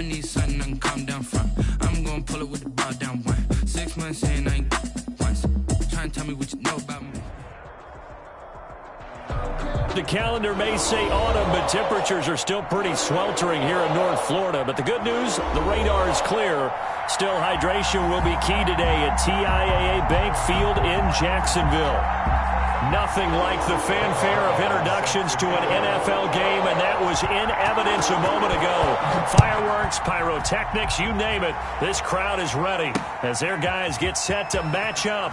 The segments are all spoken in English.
I'ma need something I can calm down from. I'm gonna pull it with the ball down one. 6 months in, I ain't once. Try and tell me what you know about me. The calendar may say autumn, but temperatures are still pretty sweltering here in North Florida. But the good news, the radar is clear. Still, hydration will be key today at TIAA Bank Field in Jacksonville. Nothing like the fanfare of introductions to an NFL game, and that was in evidence a moment ago. Fireworks, pyrotechnics, you name it. This crowd is ready as their guys get set to match up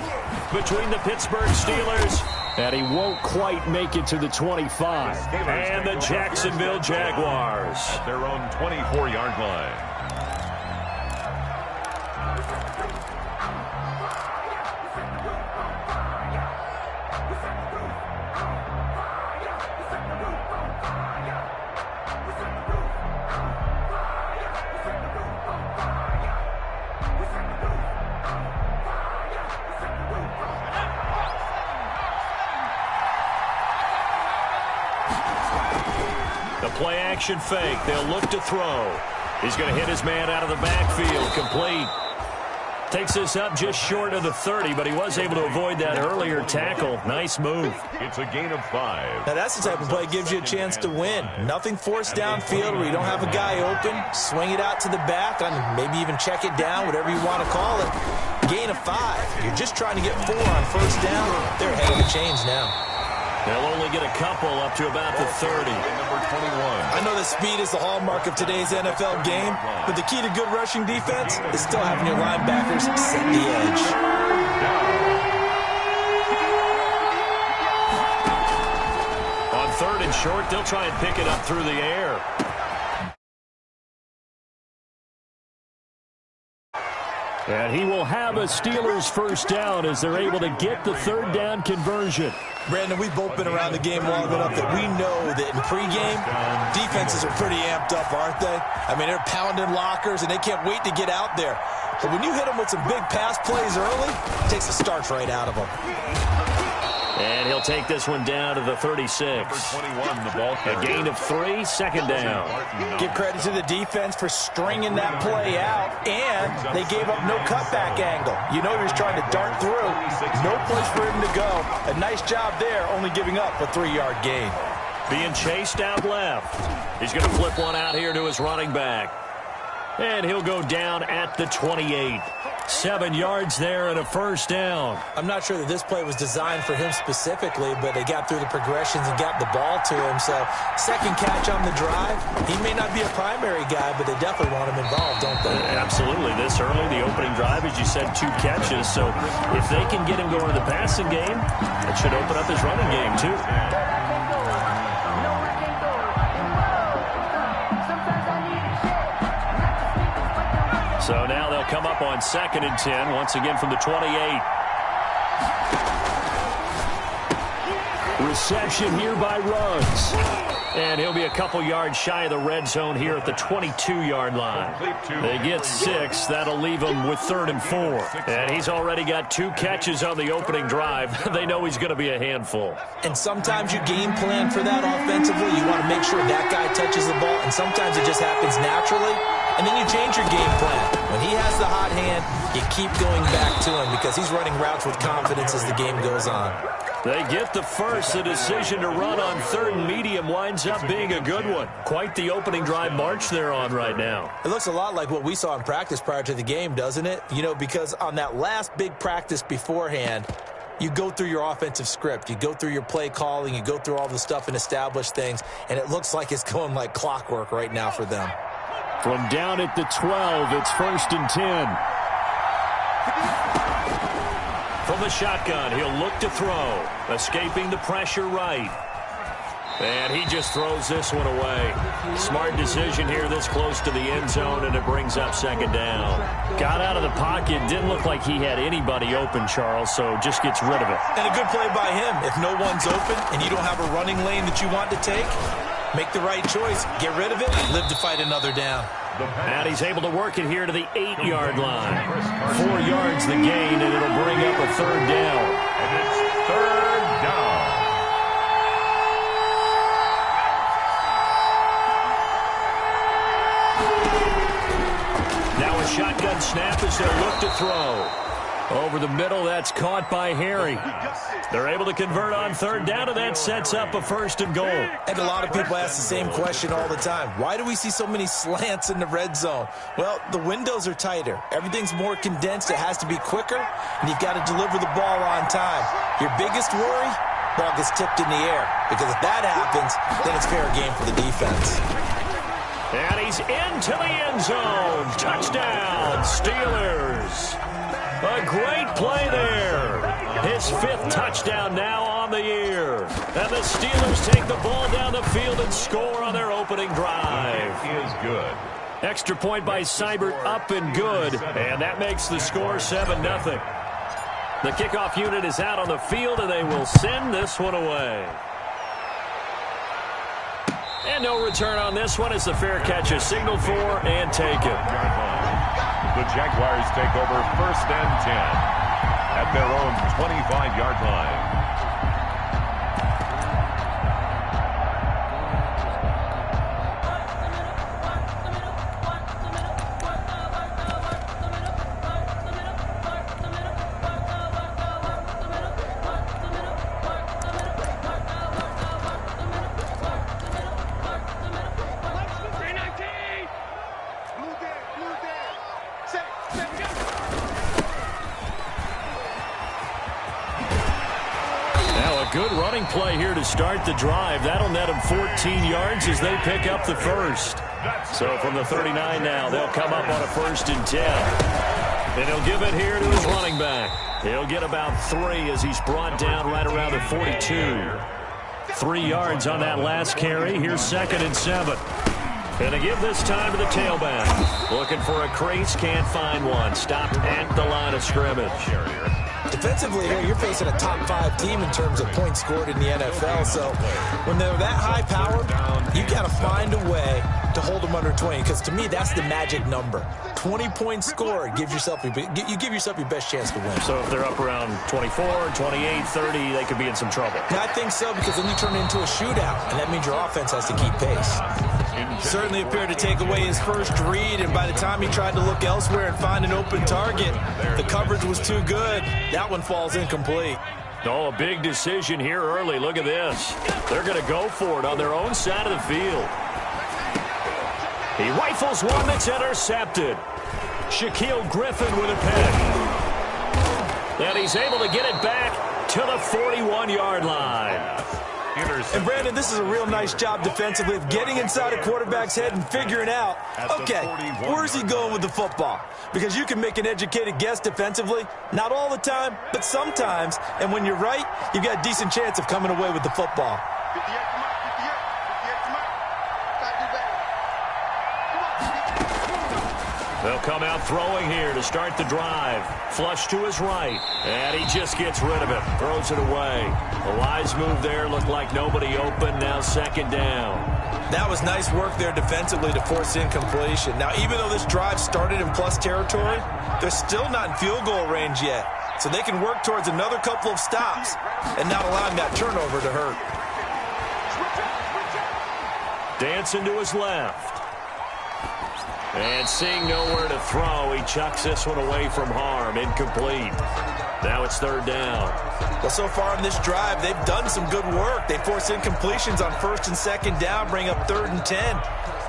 between the Pittsburgh Steelers, and he won't quite make it to the 25, and the Jacksonville Jaguars at their own 24-yard line. Play-action fake. They'll look to throw. He's going to hit his man out of the backfield. Complete. Takes this up just short of the 30, but he was able to avoid that earlier tackle. Nice move. It's a gain of 5. Now that's the type of play that gives you a chance to win. Nothing forced downfield where you don't have a guy open. Swing it out to the back, and maybe even check it down, whatever you want to call it. Gain of 5. You're just trying to get 4 on first down. They're ahead of the chains now. They'll only get a couple up to about the 30. Number 21. I know that speed is the hallmark of today's NFL game, but the key to good rushing defense is still having your linebackers set the edge. On 3rd and short, they'll try and pick it up through the air. And he will have a Steelers first down as they're able to get the 3rd down conversion. Brandon, we've both been around the game long enough that we know that in pregame, defenses are pretty amped up, aren't they? I mean, they're pounding lockers, and they can't wait to get out there. But when you hit them with some big pass plays early, it takes the starch right out of them. And he'll take this one down to the 36. Number 21, the ball A gain of 3, 2nd down. Give credit to the defense for stringing that play out, and they gave up no cutback angle. You know he was trying to dart through. No place for him to go. A nice job there, only giving up a 3-yard gain. Being chased out left. He's going to flip one out here to his running back. And he'll go down at the 28. 7 yards there and a first down. I'm not sure that this play was designed for him specifically, but they got through the progressions and got the ball to him. So, second catch on the drive. He may not be a primary guy, but they definitely want him involved, don't they? Absolutely. This early, the opening drive, as you said, 2 catches. So, if they can get him going to the passing game, that should open up his running game, too. So now they'll come up on 2nd and 10, once again from the 28. Reception here by Ruggs. And he'll be a couple yards shy of the red zone here at the 22-yard line. They get 6. That'll leave them with 3rd and 4. And he's already got 2 catches on the opening drive. They know he's going to be a handful. And sometimes you game plan for that offensively. You want to make sure that guy touches the ball, and sometimes it just happens naturally. And then you change your game plan. When he has the hot hand, you keep going back to him because he's running routes with confidence as the game goes on. They get the first. The decision to run on 3rd and medium winds up being a good one. Quite the opening drive march they're on right now. It looks a lot like what we saw in practice prior to the game, doesn't it? You know, because on that last big practice beforehand, you go through your offensive script. You go through your play calling. You go through all the stuff and establish things. And it looks like it's going like clockwork right now for them. From down at the 12, it's 1st and 10. From the shotgun, he'll look to throw. Escaping the pressure right. And he just throws this one away. Smart decision here this close to the end zone, and it brings up 2nd down. Got out of the pocket. Didn't look like he had anybody open, Charles, so just gets rid of it. And a good play by him. If no one's open and you don't have a running lane that you want to take, make the right choice. Get rid of it. Live to fight another down. And he's able to work it here to the 8-yard line. 4 yards the gain, and it'll bring up a 3rd down. And it's 3rd down. Shotgun snap as they'll look to throw. Over the middle, that's caught by Harry. They're able to convert on third down, and that sets up a 1st and goal. And a lot of people ask the same question all the time. Why do we see so many slants in the red zone? Well, the windows are tighter. Everything's more condensed. It has to be quicker, and you've got to deliver the ball on time. Your biggest worry? Ball gets tipped in the air. Because if that happens, then it's fair game for the defense. And he's into the end zone. Touchdown, Steelers. A great play there. His 5th touchdown now on the year. And the Steelers take the ball down the field and score on their opening drive. He is good. Extra point by Seibert, up and good. And that makes the score 7-0. The kickoff unit is out on the field, and they will send this one away. And no return on this one as the fair catch is signaled for and taken. The Jaguars take over 1st and 10 at their own 25-yard line. Good running play here to start the drive. That'll net them 14 yards as they pick up the 1st. So from the 39 now, they'll come up on a 1st and 10. And he'll give it here to his running back. He'll get about 3 as he's brought down right around the 42. 3 yards on that last carry. Here's 2nd and 7. And to give this time to the tailback. Looking for a crease, can't find one. Stopped at the line of scrimmage. Defensively here, you're facing a top 5 team in terms of points scored in the NFL. So when they're that high powered, you've got to find a way to hold them under 20. Because to me, that's the magic number. 20 points scored gives yourself you give yourself your best chance to win. So if they're up around 24, 28, 30, they could be in some trouble. Yeah, I think so, because then you turn it into a shootout, and that means your offense has to keep pace. Certainly appeared to take away his first read, and by the time he tried to look elsewhere and find an open target, the coverage was too good. That one falls incomplete. Oh, a big decision here early. Look at this. They're going to go for it on their own side of the field. He rifles one that's intercepted. Shaquille Griffin with a pick. And he's able to get it back to the 41-yard line. And, Brandon, this is a real nice job defensively of getting inside a quarterback's head and figuring out, okay, where's he going with the football? Because you can make an educated guess defensively. Not all the time, but sometimes. And when you're right, you've got a decent chance of coming away with the football. They'll come out throwing here to start the drive. Flush to his right. And he just gets rid of it. Throws it away. A wise move there. Looked like nobody open. Now 2nd down. That was nice work there defensively to force incompletion. Now, even though this drive started in plus territory, they're still not in field goal range yet. So they can work towards another couple of stops and not allowing that turnover to hurt. Dancing to his left. And seeing nowhere to throw, he chucks this one away from harm. Incomplete. Now it's 3rd down. Well, so far in this drive, they've done some good work. They force incompletions on 1st and 2nd down, bring up 3rd and 10.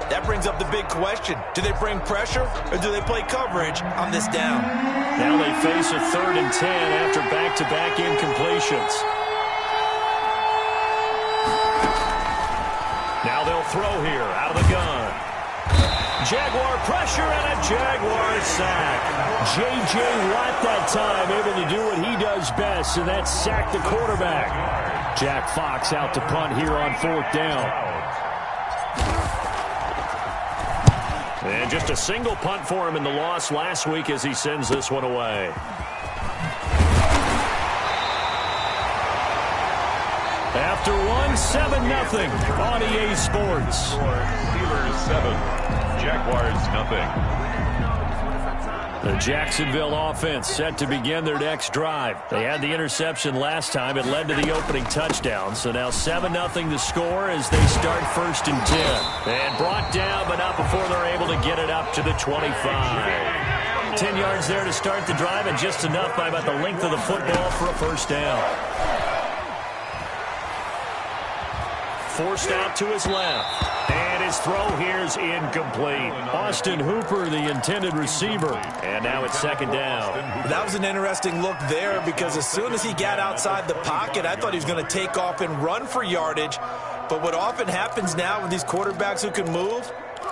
That brings up the big question. Do they bring pressure or do they play coverage on this down? Now they face a 3rd and 10 after back-to-back incompletions. Now they'll throw here out of the gun. Jaguar pressure and a Jaguar sack. J.J. Watt that time able to do what he does best, and that's sack the quarterback. Jack Fox out to punt here on 4th down. And just a single punt for him in the loss last week as he sends this one away. After one, 7-0 on EA Sports. Steelers 7, Jaguars 0. The Jacksonville offense set to begin their next drive. They had the interception last time. It led to the opening touchdown. So now 7-0 the score as they start 1st and 10. And brought down, but not before they're able to get it up to the 25. 10 yards there to start the drive, and just enough by about the length of the football for a first down. Forced out to his left. And his throw here is incomplete. Austin Hooper, the intended receiver. And now it's 2nd down. That was an interesting look there because as soon as he got outside the pocket, I thought he was going to take off and run for yardage. But what often happens now with these quarterbacks who can move,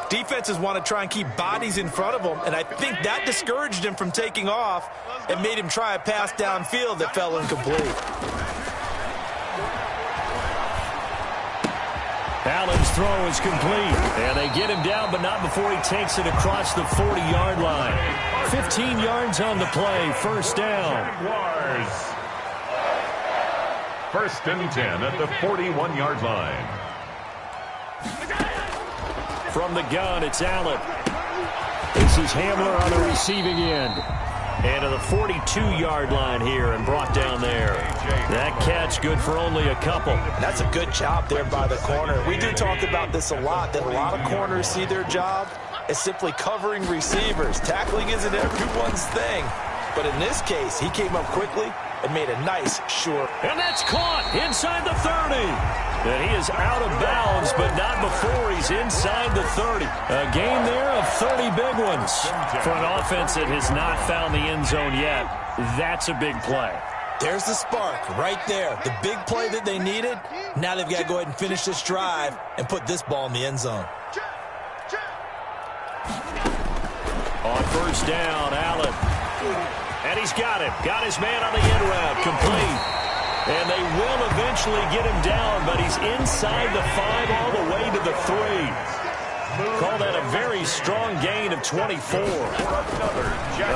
defenses want to try and keep bodies in front of them. And I think that discouraged him from taking off and made him try a pass downfield that fell incomplete. Allen's throw is complete. And they get him down, but not before he takes it across the 40-yard line. 15 yards on the play. First down. First and 10 at the 41-yard line. From the gun, it's Allen. This is Hamler on the receiving end. And to the 42-yard line here and brought down there. That catch good for only a couple. That's a good job there by the corner. We do talk about this a lot, that a lot of corners see their job as simply covering receivers. Tackling isn't everyone's thing. But in this case, he came up quickly and made a nice, sure. And that's caught inside the 30. And he is out of bounds, but not before he's inside the 30. A gain there of 30 big ones. For an offense that has not found the end zone yet, that's a big play. There's the spark right there. The big play that they needed. Now they've got to go ahead and finish this drive and put this ball in the end zone. On first down, Allen. And he's got him. Got his man on the end route. Complete. And they will eventually get him down, but he's inside the 5 all the way to the 3. Call that a very strong gain of 24.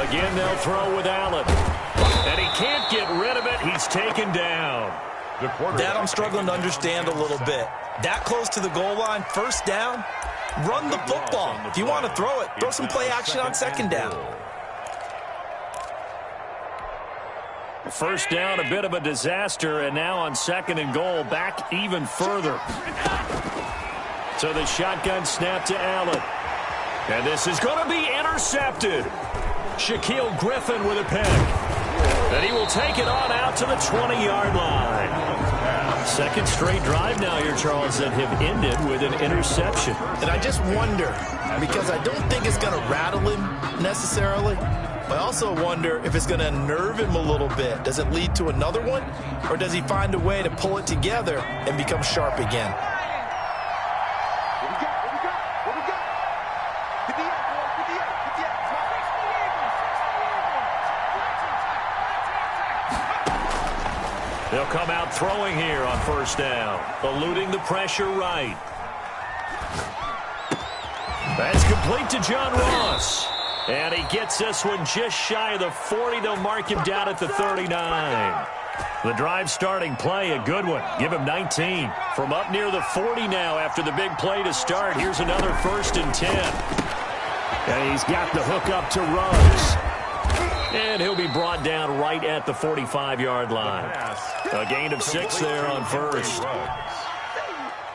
Again, they'll throw with Allen. And he can't get rid of it. He's taken down. That I'm struggling to understand a little bit. That close to the goal line, first down, run the football. If you want to throw it, throw some play action on 2nd down. First down, a bit of a disaster, and now on 2nd and goal, back even further. So the shotgun snap to Allen. And this is going to be intercepted. Shaquille Griffin with a pick. And he will take it on out to the 20-yard line. Second straight drive now here, Charles, that have ended with an interception. And I just wonder, because I don't think it's going to rattle him necessarily, I also wonder if it's going to unnerve him a little bit. Does it lead to another one? Or does he find a way to pull it together and become sharp again? They'll come out throwing here on first down, eluding the pressure right. That's complete to John Ross. And he gets this one just shy of the 40. They'll mark him down at the 39. The drive starting play, a good one. Give him 19. From up near the 40 now after the big play to start. Here's another 1st and 10. And he's got the hook up to Ruggs. And he'll be brought down right at the 45-yard line. A gain of 6 there on first.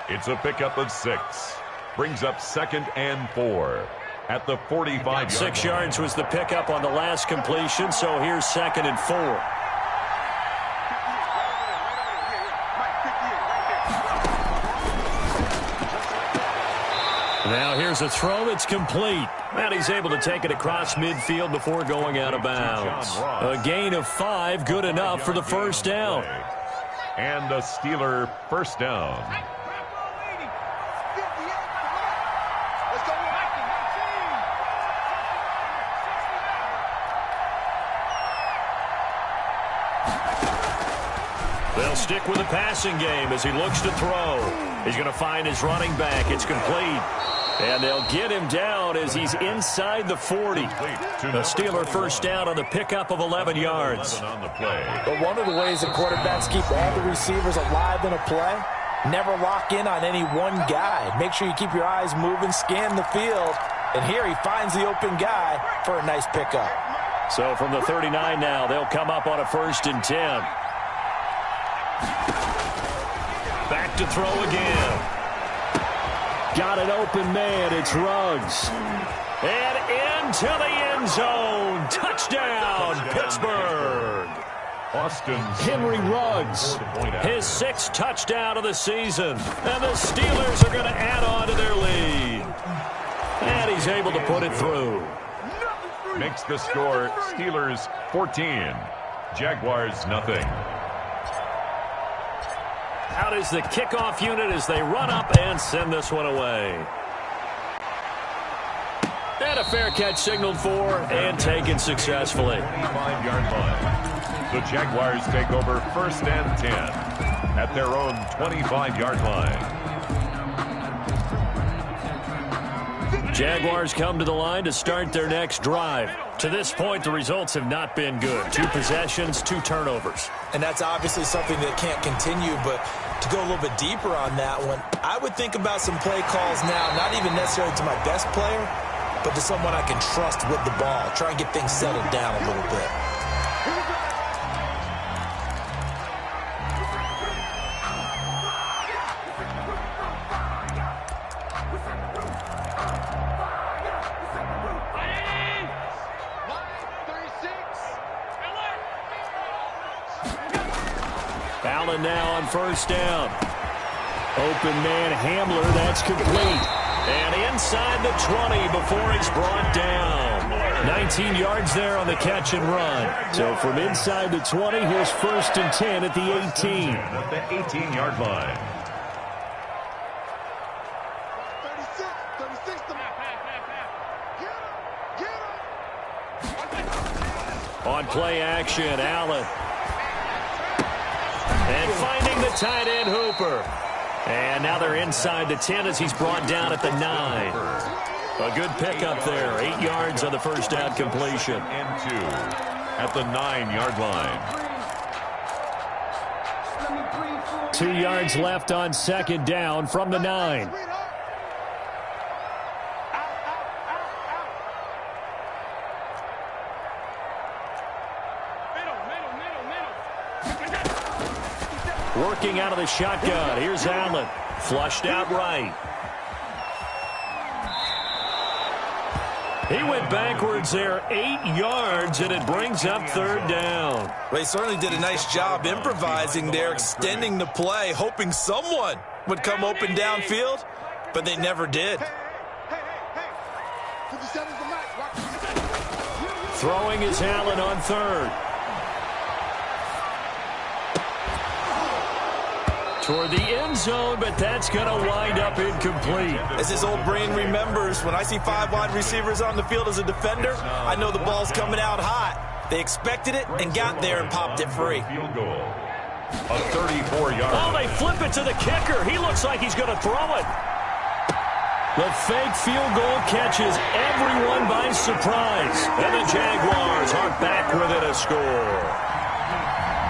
It's a pickup of 6. Brings up 2nd and 4. At the 45-yard line. 6 yards was the pickup on the last completion, so here's 2nd and 4. Now here's a throw that's complete. And he's able to take it across midfield before going out of bounds. A gain of 5, good enough for the first down. And a Steeler first down. They'll stick with the passing game as he looks to throw. He's going to find his running back. It's complete. And they'll get him down as he's inside the 40. A Steeler first down on the pickup of 11 yards. But one of the ways that quarterbacks keep all the receivers alive in a play, never lock in on any one guy. Make sure you keep your eyes moving, scan the field, And here he finds the open guy for a nice pickup. So from the 39 now, they'll come up on a 1st and 10. Back to throw again. Got an open man. It's Ruggs. And into the end zone. Touchdown, Pittsburgh. Henry Ruggs, his 6th touchdown of the season. And the Steelers are going to add on to their lead. And he's able to put it through. Makes the score Steelers 14, Jaguars nothing. Out is the kickoff unit as they run up and send this one away. And a fair catch signaled for and taken successfully. 25-yard line. The Jaguars take over 1st and 10 at their own 25-yard line. Jaguars come to the line to start their next drive. To this point, the results have not been good. 2 possessions, 2 turnovers. And that's obviously something that can't continue, but to go a little bit deeper on that one, I would think about some play calls now, not even necessarily to my best player, but to someone I can trust with the ball. Try and get things settled down a little bit. Allen now on 1st down. Open man Hamler, that's complete. And inside the 20 before he's brought down. 19 yards there on the catch and run. So from inside the 20, here's 1st and 10 at the 18. At the 18-yard line. 36. On play action, Allen. And finding the tight end, Hooper. And now they're inside the 10 as he's brought down at the 9. A good pickup there. 8 yards on the 1st down completion. And 2 at the 9-yard line. 2 yards left on 2nd down from the 9. Working out of the shotgun. Here's Allen. Flushed out right. He went backwards there 8 yards, and it brings up 3rd down. They certainly did a nice job improvising there, extending the play, hoping someone would come open downfield, but they never did. Throwing is Allen on 3rd. Toward the end zone, but that's going to wind up incomplete. As his old brain remembers, when I see 5 wide receivers on the field as a defender, I know the ball's coming out hot. They expected it and got there and popped it free. Field goal. A 34-yard. Oh, they flip it to the kicker. He looks like he's going to throw it. The fake field goal catches everyone by surprise. And the Jaguars are back within a score.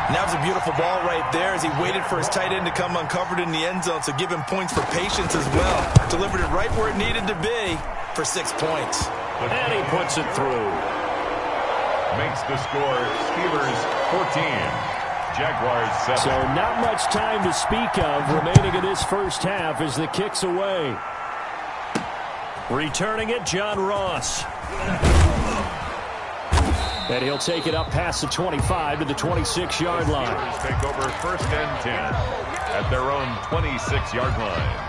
And that was a beautiful ball right there as he waited for his tight end to come uncovered in the end zone, so give him points for patience as well. Delivered it right where it needed to be for 6 points. And he puts it through. Makes the score Steelers 14, Jaguars 7. So not much time to speak of remaining in this 1st half as the kick's away. Returning it, John Ross. And he'll take it up past the 25 to the 26-yard line. Steelers take over 1st and 10 at their own 26-yard line.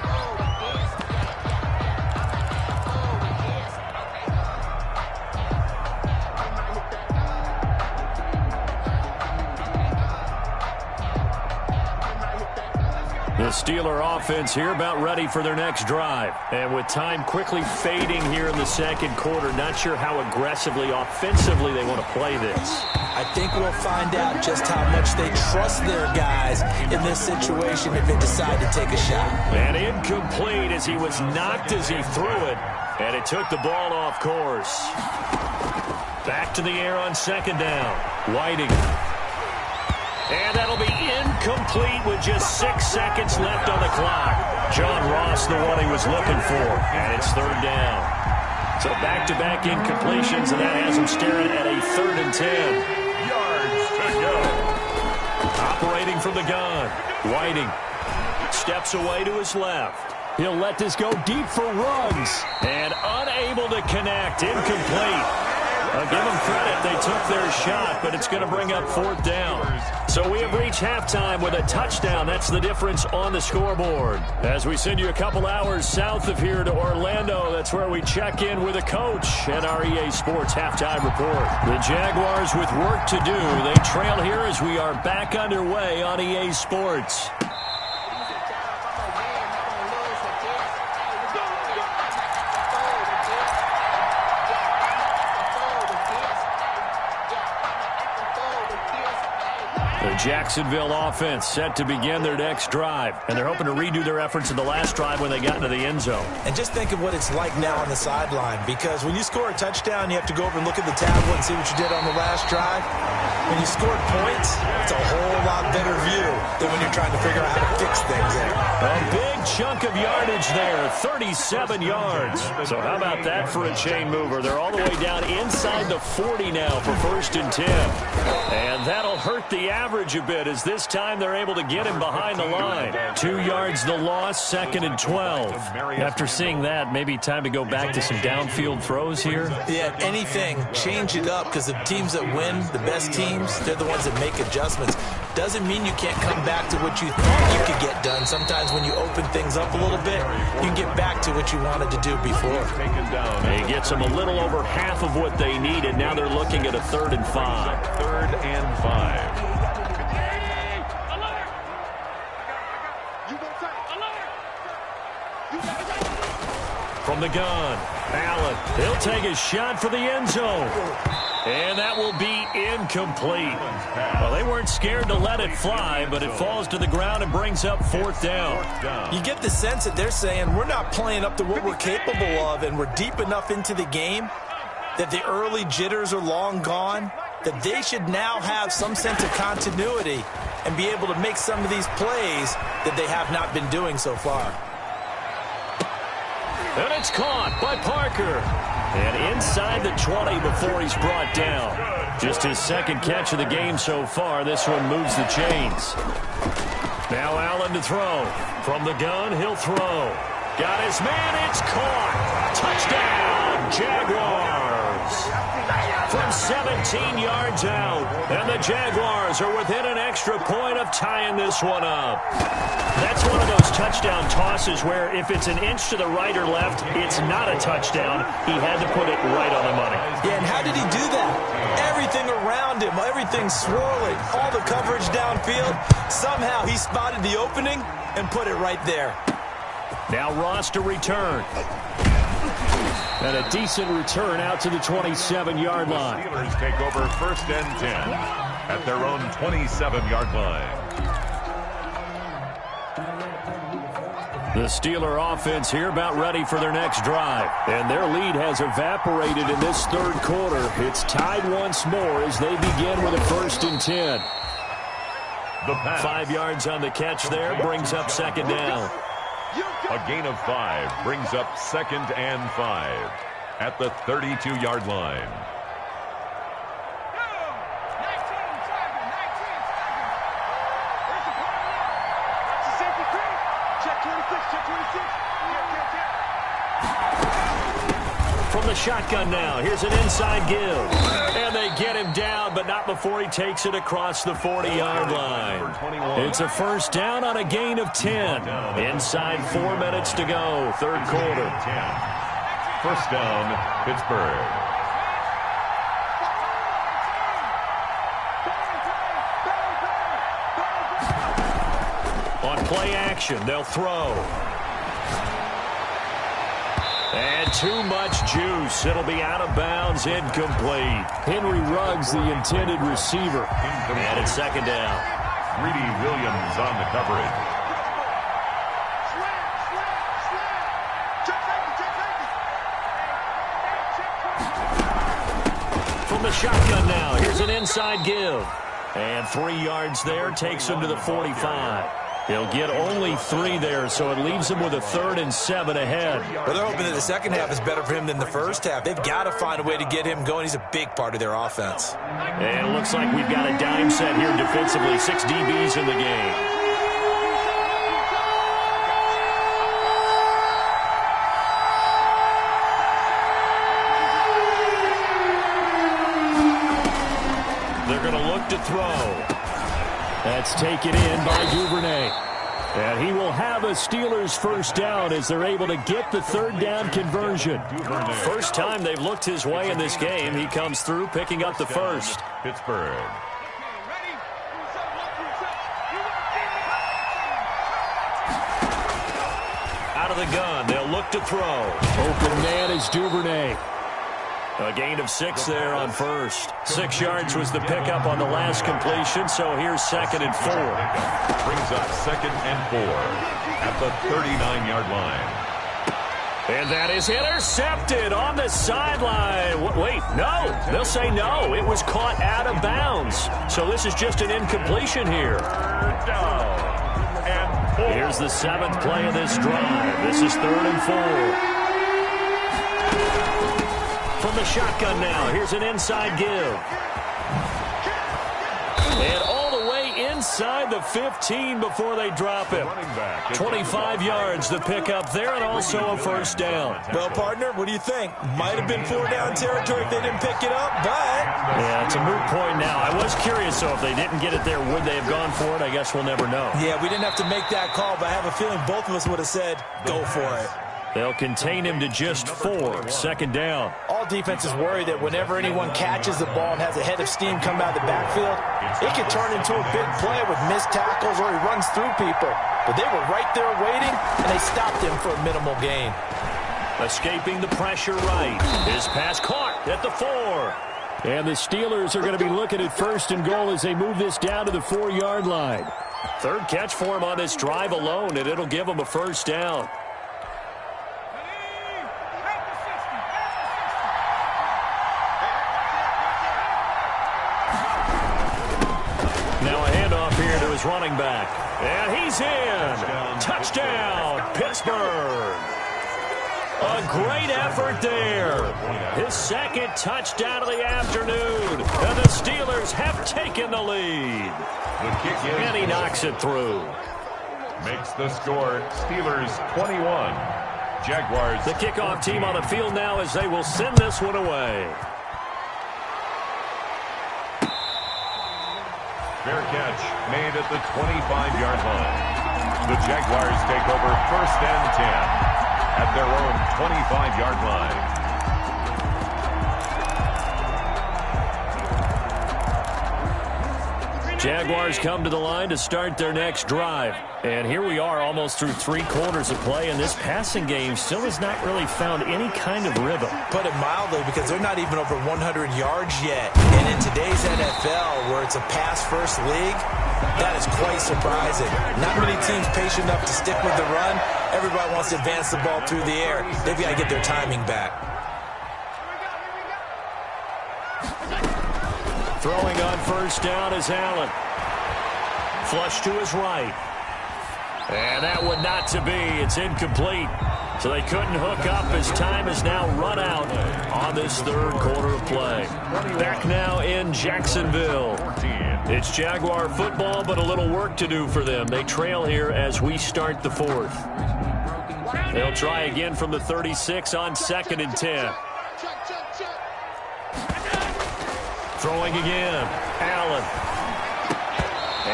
The Steeler offense here about ready for their next drive. And with time quickly fading here in the 2nd quarter, not sure how aggressively, offensively they want to play this. I think we'll find out just how much they trust their guys in this situation if they decide to take a shot. And incomplete as he was knocked as he threw it. And it took the ball off course. Back to the air on 2nd down. Whiting. And that'll be incomplete with just 6 seconds left on the clock. John Ross, the one he was looking for. And it's 3rd down. So back-to-back incompletions, and that has him staring at a 3rd and 10. Yards to go. Operating from the gun. Whiting steps away to his left. He'll let this go deep for Ruggs. And unable to connect. Incomplete. I'll give them credit. They took their shot, but it's going to bring up 4th down. So we have reached halftime with a touchdown. That's the difference on the scoreboard. As we send you a couple hours south of here to Orlando, that's where we check in with a coach at our EA Sports Halftime Report. The Jaguars with work to do. They trail here as we are back underway on EA Sports. The Jacksonville offense set to begin their next drive, and they're hoping to redo their efforts in the last drive when they got into the end zone. And just think of what it's like now on the sideline, because when you score a touchdown, you have to go over and look at the tablet and see what you did on the last drive. When you scored points, it's a whole lot better view than when you're trying to figure out how to fix things there. A big chunk of yardage there, 37 yards. So how about that for a chain mover? They're all the way down inside the 40 now for 1st and 10. And that'll hurt the average a bit, as this time they're able to get him behind the line. 2 yards the loss, 2nd and 12. After seeing that, maybe time to go back to some downfield throws here. Yeah, anything, change it up, because the teams that win, the best teams, they're the ones that make adjustments. Doesn't mean you can't come back to what you thought you could get done. Sometimes when you open things up a little bit, you can get back to what you wanted to do before. He gets them a little over half of what they needed. Now they're looking at a 3rd and 5. 3rd and 5. From the gun, Allen, he'll take a shot for the end zone. And that will be incomplete. Well, they weren't scared to let it fly, but it falls to the ground and brings up 4th down. You get the sense that they're saying we're not playing up to what we're capable of, and we're deep enough into the game that the early jitters are long gone, that they should now have some sense of continuity and be able to make some of these plays that they have not been doing so far. And it's caught by Parker. And inside the 20 before he's brought down. Just his 2nd catch of the game so far. This one moves the chains. Now Allen to throw. From the gun, he'll throw. Got his man, it's caught. Touchdown, Jaguars. From 17 yards out. And the Jaguars are within an extra point of tying this one up. That's one of those touchdown tosses where if it's an inch to the right or left, it's not a touchdown. He had to put it right on the money. Yeah, and how did he do that? Everything around him, everything swirling, all the coverage downfield. Somehow he spotted the opening and put it right there. Now Ross to return. And a decent return out to the 27-yard line. The Steelers take over 1st and 10 at their own 27-yard line. The Steeler offense here about ready for their next drive. And their lead has evaporated in this 3rd quarter. It's tied once more as they begin with a 1st and 10. 5 yards on the catch there, brings up 2nd down. A gain of 5 brings up 2nd and 5 at the 32-yard line. From the shotgun now, here's an inside give. And they get him down, but not before he takes it across the 40-yard line. It's a 1st down on a gain of 10. Inside 4 minutes to go, 3rd quarter. 1st down, Pittsburgh. On play action, they'll throw. And too much juice. It'll be out of bounds, incomplete. Henry Ruggs, the intended receiver. And it's 2nd down. Greedy Williams on the coverage. From the shotgun now, here's an inside give. And 3 yards there takes him to the 45. He'll get only 3 there, so it leaves him with a 3rd and 7 ahead. Well, they're hoping that the second half is better for him than the first half. They've got to find a way to get him going. He's a big part of their offense. And it looks like we've got a dime set here defensively. 6 DBs in the game. They're going to look to throw. That's taken in by Duvernay. And he will have a Steelers first down as they're able to get the 3rd down conversion. First time they've looked his way in this game. He comes through picking up the first. Pittsburgh. Out of the gun, they'll look to throw. Open man is Duvernay. A gain of 6 there on first. 6 yards was the pickup on the last completion, so here's 2nd and 4. Brings up 2nd and 4 at the 39-yard line. And that is intercepted on the sideline. Wait, no. They'll say no. It was caught out of bounds. So this is just an incompletion here. Here's the 7th play of this drive. This is 3rd and 4. From the shotgun now, here's an inside give. And all the way inside the 15 before they drop him. 25 yards the pickup there, and also a first down. Well, partner, what do you think? Might have been 4-down territory if they didn't pick it up, but... Yeah, it's a moot point now. I was curious, so if they didn't get it there, would they have gone for it? I guess we'll never know. Yeah, we didn't have to make that call, but I have a feeling both of us would have said, go for it. They'll contain him to just 4. 2nd down. All defenses worry that whenever anyone catches the ball and has a head of steam come out of the backfield, it could turn into a big play with missed tackles or he runs through people. But they were right there waiting, and they stopped him for a minimal gain. Escaping the pressure right. His pass caught at the 4. And the Steelers are going to be looking at 1st and goal as they move this down to the 4-yard line. 3rd catch for him on this drive alone, and it'll give him a first down. Running back, and he's in. Touchdown, Pittsburgh. A great effort there. His 2nd touchdown of the afternoon, and the Steelers have taken the lead. The kick is and he knocks it through. Makes the score Steelers 21. Jaguars. The kickoff team on the field now as they will send this one away. Fair catch made at the 25-yard line. The Jaguars take over 1st and 10 at their own 25-yard line. Jaguars come to the line to start their next drive. And here we are almost through 3 quarters of play, and this passing game still has not really found any kind of rhythm. Put it mildly, because they're not even over 100 yards yet. And in today's NFL, where it's a pass-first league, that is quite surprising. Not many teams patient enough to stick with the run. Everybody wants to advance the ball through the air. They've got to get their timing back. Throwing on first down is Allen. Flush to his right. And that would not to be. It's incomplete. So they couldn't hook up as time has now run out on this 3rd quarter of play. Back now in Jacksonville. It's Jaguar football, but a little work to do for them. They trail here as we start the 4th. They'll try again from the 36 on 2nd and 10. Throwing again. Allen.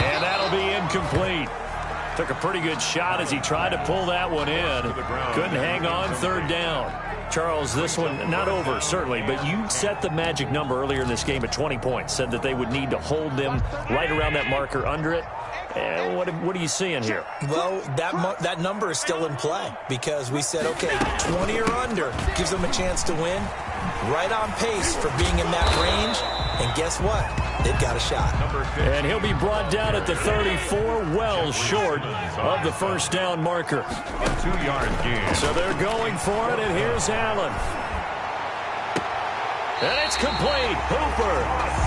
And that'll be incomplete. Took a pretty good shot as he tried to pull that one in. Couldn't hang on. 3rd down. Charles, this one not over, certainly, but you set the magic number earlier in this game at 20 points. Said that they would need to hold them right around that marker under it. What are you seeing here? Well, that number is still in play because we said, okay, 20 or under gives them a chance to win. Right on pace for being in that range. And guess what? They've got a shot. And he'll be brought down at the 34, well short of the first down marker. A 2-yard gain. So they're going for it, and here's Allen. And it's complete. Hooper.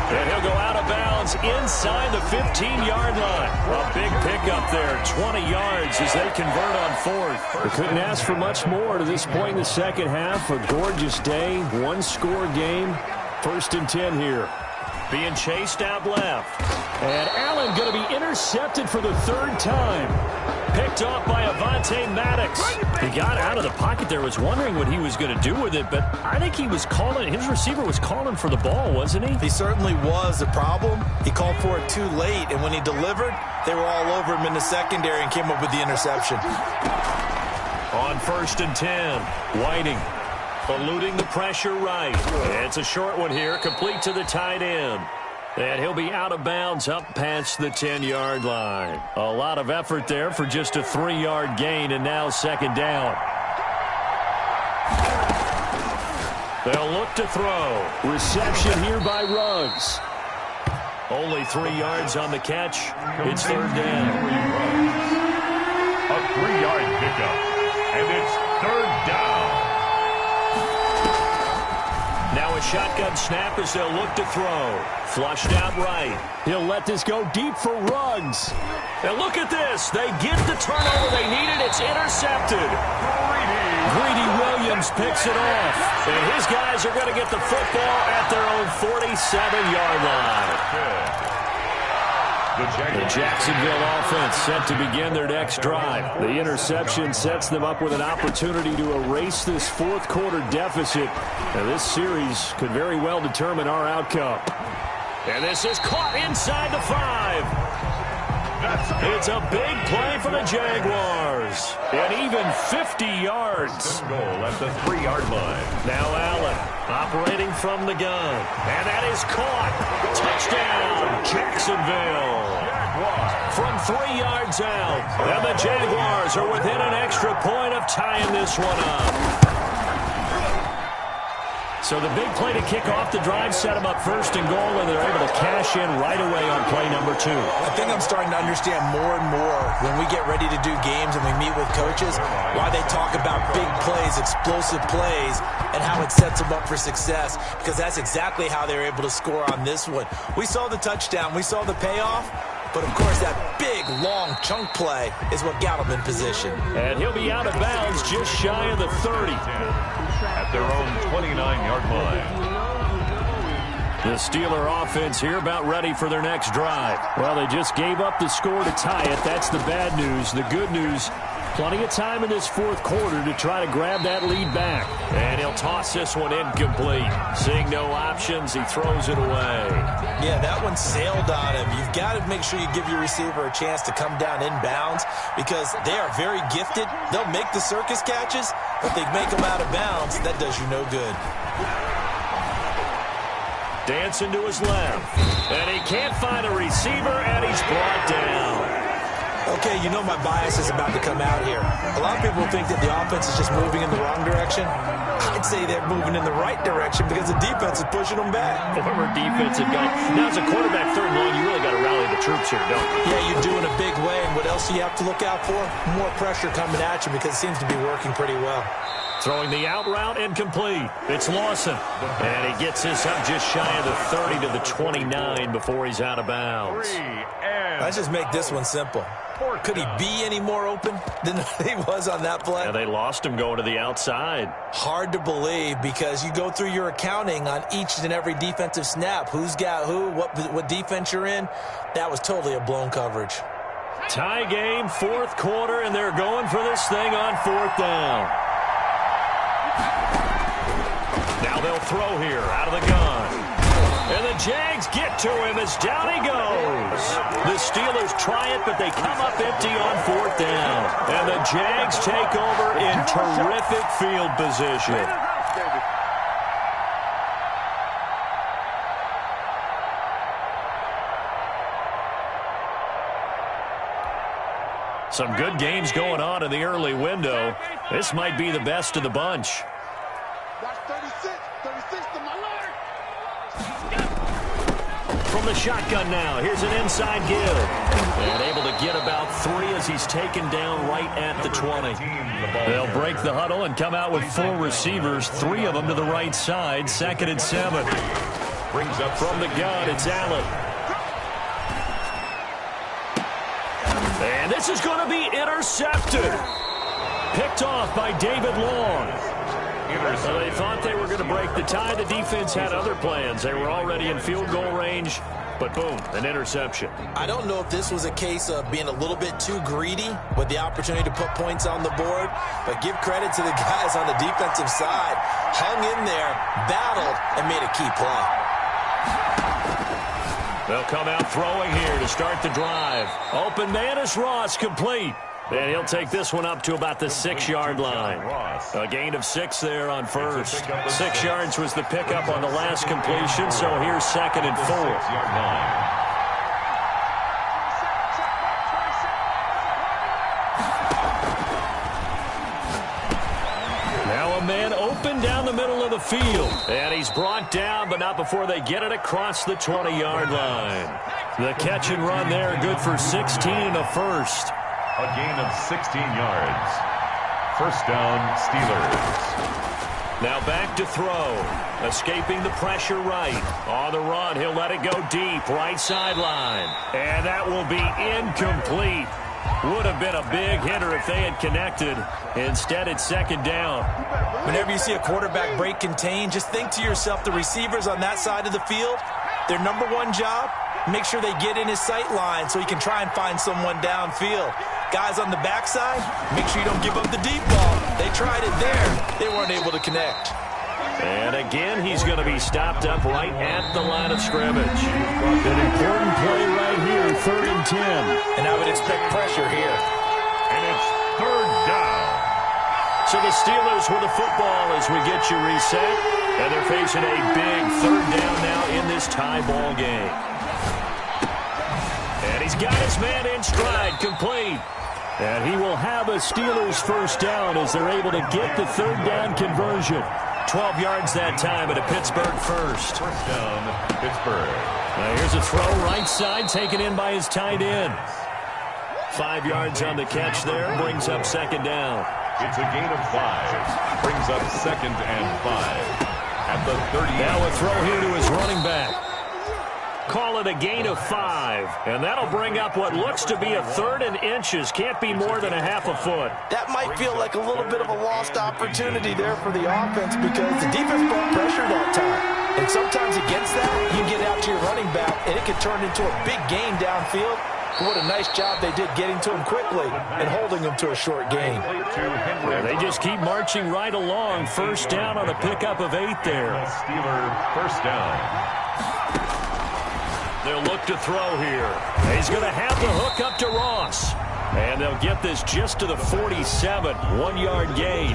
And he'll go out of bounds inside the 15-yard line. A big pickup there, 20 yards as they convert on fourth. They couldn't ask for much more to this point in the second half. A gorgeous day, one-score game. 1st and 10 here. Being chased out left. And Allen going to be intercepted for the 3rd time. Picked off by Avonte Maddox. He got out of the pocket there, was wondering what he was going to do with it, but I think he was calling, his receiver was calling for the ball, wasn't he? He certainly was. The problem, he called for it too late, and when he delivered, they were all over him in the secondary and came up with the interception. On 1st and 10, Whiting eluding the pressure right. It's a short one here, complete to the tight end. And he'll be out of bounds up past the 10-yard line. A lot of effort there for just a 3-yard gain, and now 2nd down. They'll look to throw. Reception here by Ruggs. Only 3 yards on the catch. It's 3rd down. A 3-yard pickup, and it's 3rd down. Now a shotgun snap as they'll look to throw. Flushed out right. He'll let this go deep for Ruggs. And look at this. They get the turnover they needed. It's intercepted. Greedy Williams picks it off. And his guys are going to get the football at their own 47-yard line. The Jacksonville offense set to begin their next drive. The interception sets them up with an opportunity to erase this 4th quarter deficit. Now this series could very well determine our outcome. And this is caught inside the 5. It's a big play for the Jaguars. And even 50 yards. Goal at the 3-yard line. Now Allen operating from the gun. And that is caught. Touchdown, Jacksonville. From 3 yards out. And the Jaguars are within an extra point of tying this one up. So the big play to kick off the drive set them up 1st and goal, and they're able to cash in right away on play number 2. I think I'm starting to understand more and more when we get ready to do games and we meet with coaches why they talk about big plays, explosive plays, and how it sets them up for success, because that's exactly how they're able to score on this one. We saw the touchdown. We saw the payoff. But, of course, that big, long chunk play is what got him in position. And he'll be out of bounds just shy of the 30. At their own 29-yard line. The Steeler offense here about ready for their next drive. Well, they just gave up the score to tie it. That's the bad news. The good news, plenty of time in this 4th quarter to try to grab that lead back. And he'll toss this one incomplete. Seeing no options, he throws it away. Yeah, that one sailed on him. You've got to make sure you give your receiver a chance to come down inbounds because they are very gifted. They'll make the circus catches, but they make them out of bounds. That does you no good. Dancing to his left. And he can't find a receiver, and he's brought down. Okay, you know my bias is about to come out here. A lot of people think that the offense is just moving in the wrong direction. I'd say they're moving in the right direction because the defense is pushing them back. Former defensive guy. Now, as a quarterback, 3rd and long, you really got to rally the troops here, don't you? Yeah, you're doing a big way, and what else do you have to look out for? More pressure coming at you because it seems to be working pretty well. Throwing the out route incomplete. It's Lawson. And he gets this up just shy of the 30 to the 29 before he's out of bounds. Let's just make this one simple. Could he be any more open than he was on that play? Yeah, they lost him going to the outside. Hard to believe because you go through your accounting on each and every defensive snap. Who's got who, what defense you're in. That was totally a blown coverage. Tie game, 4th quarter, and they're going for this thing on 4th down. Now they'll throw here out of the gun. And the Jags get to him as down he goes. The Steelers try it, but they come up empty on 4th down. And the Jags take over in terrific field position. Some good games going on in the early window. This might be the best of the bunch. from the shotgun now. Here's an inside give. And able to get about 3 as he's taken down right at the 20. They'll break the huddle and come out with 4 receivers, 3 of them to the right side. 2nd and 7. Brings up from the gun, it's Allen. And this is going to be intercepted. Picked off by David Long. So they thought they were going to break the tie. The defense had other plans. They were already in field goal range, but boom, an interception. I don't know if this was a case of being a little bit too greedy with the opportunity to put points on the board, but give credit to the guys on the defensive side. Hung in there, battled, and made a key play. They'll come out throwing here to start the drive. Open man is Ross, complete. And he'll take this one up to about the 6-yard line. A gain of 6 there on first. 6 yards was the pickup on the last completion, so here's 2nd and 4. Now a man open down the middle of the field. And he's brought down, but not before they get it across the 20-yard line. The catch and run there, good for 16 and a first. A gain of 16 yards. First down, Steelers. Now back to throw. Escaping the pressure right. On the run, he'll let it go deep. Right sideline. And that will be incomplete. Would have been a big hitter if they had connected. Instead, it's 2nd down. Whenever you see a quarterback break contain, just think to yourself, the receivers on that side of the field, their number one job, make sure they get in his sight line so he can try and find someone downfield. Guys on the backside, make sure you don't give up the deep ball. They tried it there. They weren't able to connect. And again, he's going to be stopped up right at the line of scrimmage. An important play right here, 3rd and 10. And I would expect pressure here. And it's 3rd down. So the Steelers with the football as we get you reset. And they're facing a big 3rd down now in this tie ball game. And he's got his man in stride, complete. And he will have a Steelers first down as they're able to get the 3rd down conversion. 12 yards that time at a Pittsburgh first. First down, Pittsburgh. Now here's a throw right side taken in by his tight end. 5 yards on the catch there, brings up 2nd down. It's a gain of 5. Brings up 2nd and 5. At the 30. Now a throw here to his running back. Call it a gain of 5. And that'll bring up what looks to be a 3rd and inches. Can't be more than a half a foot. That might feel like a little bit of a lost opportunity there for the offense because the defense brought pressure that time. And sometimes against that, you get out to your running back, and it can turn into a big gain downfield. But what a nice job they did getting to him quickly and holding him to a short gain. They just keep marching right along. First down on a pickup of 8 there. Steeler first down. They'll look to throw here. He's going to have the hook up to Ross. And they'll get this just to the 47. 1-yard gain.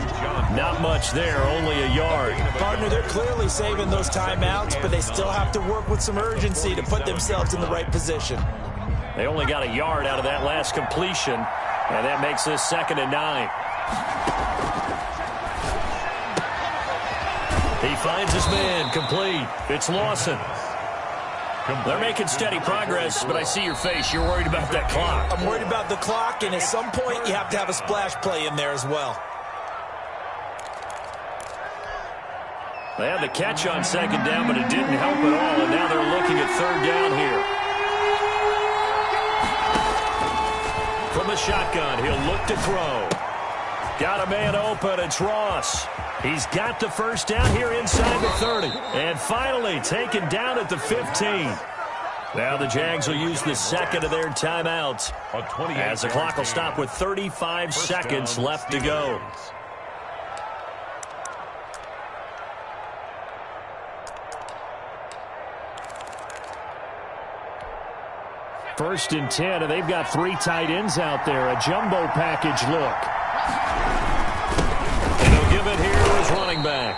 Not much there, only a yard. Partner, they're clearly saving those timeouts, but they still have to work with some urgency to put themselves in the right position. They only got a yard out of that last completion, and that makes this 2nd and 9. He finds his man, complete. It's Lawson. They're making steady progress, but I see your face. You're worried about that clock. I'm worried about the clock, and at some point you have to have a splash play in there as well. They had the catch on 2nd down, but it didn't help at all, and now they're looking at 3rd down here. From the shotgun, he'll look to throw. Got a man open, it's Ross. He's got the first down here inside the 30. And finally taken down at the 15. Now the Jags will use the 2nd of their timeouts as the clock will stop with 35 seconds left to go. First and 10, and they've got 3 tight ends out there. A jumbo package look. And he'll give it here to his running back.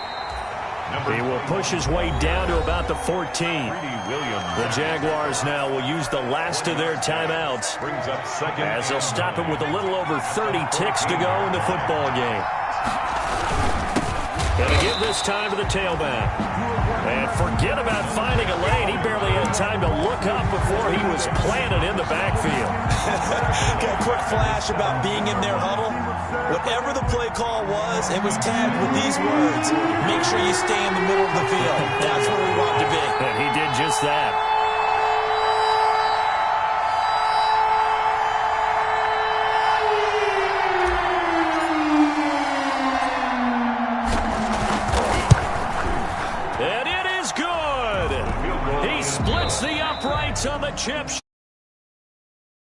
He will push his way down to about the 14. The Jaguars now will use the last of their timeouts as they'll stop him with a little over 30 ticks to go in the football game. And again, give this time to the tailback. And forget about finding a lane. He barely had time to look up before he was planted in the backfield. Got a quick flash about being in their huddle. Whatever the play call was, it was tagged with these words: make sure you stay in the middle of the field. That's where we want to be. And he did just that. And it is good. He splits the uprights on the chip.